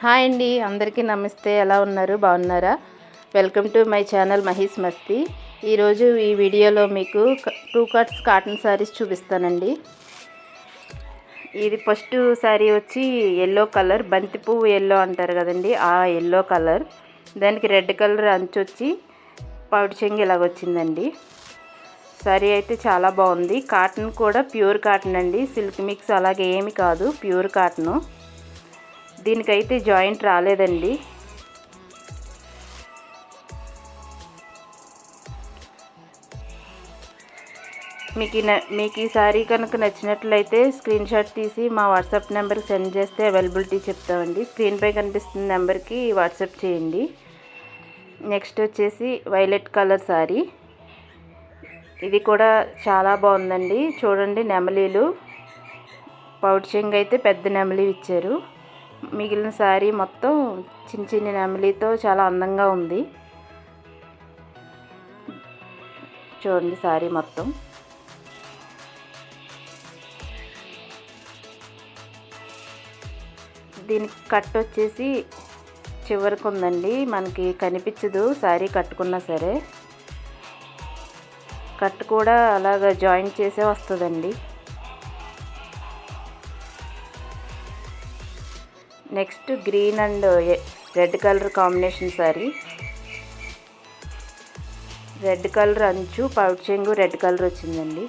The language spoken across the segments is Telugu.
హాయ్ అండి, అందరికీ నమస్తే. ఎలా ఉన్నారు? బాగున్నారా? Welcome to my channel Mahi's మస్తీ. ఈరోజు ఈ వీడియోలో మీకు 2 కట్స్ కాటన్ శారీస్ చూపిస్తానండి. ఇది ఫస్ట్ శారీ వచ్చి ఎల్లో కలర్, బంతి పువ్వు ఎల్లో అంటారు కదండి, ఆ ఎల్లో కలర్. దానికి రెడ్ కలర్ అంచు వచ్చి పౌడి చెంగు ఇలాగొచ్చిందండి. శారీ అయితే చాలా బాగుంది. కాటన్ కూడా ప్యూర్ కాటన్ అండి, సిల్క్ మిక్స్ అలాగే ఏమి కాదు, ప్యూర్ కాటను. దీనికైతే జాయింట్ రాలేదండి. మీకు ఈ శారీ కనుక నచ్చినట్లయితే స్క్రీన్ షాట్ తీసి మా వాట్సాప్ నెంబర్కి సెండ్ చేస్తే అవైలబిలిటీ చెప్తామండి. స్క్రీన్పై కనిపిస్తున్న నెంబర్కి వాట్సాప్ చేయండి. నెక్స్ట్ వచ్చేసి వైలెట్ కలర్ శారీ. ఇది కూడా చాలా బాగుందండి. చూడండి, నెమలీలు, పౌడ్ చెంగు అయితే పెద్ద నెమలి ఇచ్చారు. మిగిలిన శారీ మొత్తం చిన్న చిన్న నెమలితో చాలా అందంగా ఉంది. చూడండి శారీ మొత్తం. దీనికి కట్ వచ్చేసి చివరికి ఉందండి, మనకి కనిపించదు శారీ కట్టుకున్నా సరే. కట్ కూడా అలాగ జాయింట్ చేసే వస్తుందండి. Next green and red colour combination sari. Red colour అంచు, పౌడ్ చెంగు రెడ్ కలర్ వచ్చిందండి.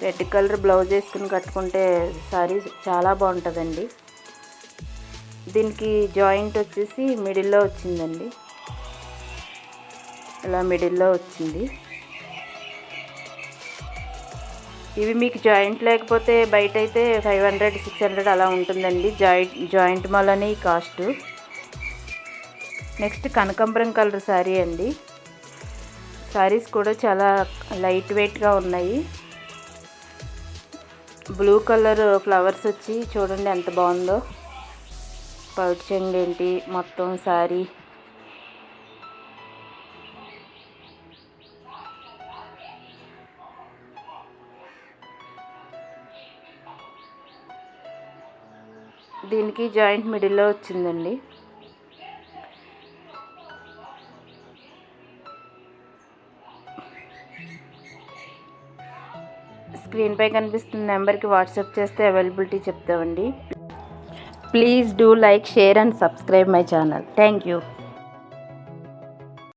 రెడ్ కలర్ బ్లౌజ్ వేసుకుని కట్టుకుంటే శారీ చాలా బాగుంటుందండి. దీనికి జాయింట్ వచ్చేసి మిడిల్లో వచ్చిందండి, ఇలా మిడిల్లో వచ్చింది. ఇవి మీకు జాయింట్ లేకపోతే బయట అయితే 500-600 అలా ఉంటుందండి, జాయింట్ వల్లనే ఈ కాస్ట్. నెక్స్ట్ కనకాంబరం కలర్ శారీ అండి. శారీస్ కూడా చాలా లైట్ వెయిట్గా ఉన్నాయి. బ్లూ కలర్ ఫ్లవర్స్ వచ్చి చూడండి ఎంత బాగుందో. పౌడ్ చెంగు ఏంటి, మొత్తం శారీ దీనికి జాయింట్ మిడిల్లో వచ్చిందండి. స్క్రీన్పై కనిపిస్తున్న నెంబర్కి వాట్సాప్ చేస్తే అవైలబిలిటీ చెప్తామండి. Please do like, share and subscribe my channel. Thank you.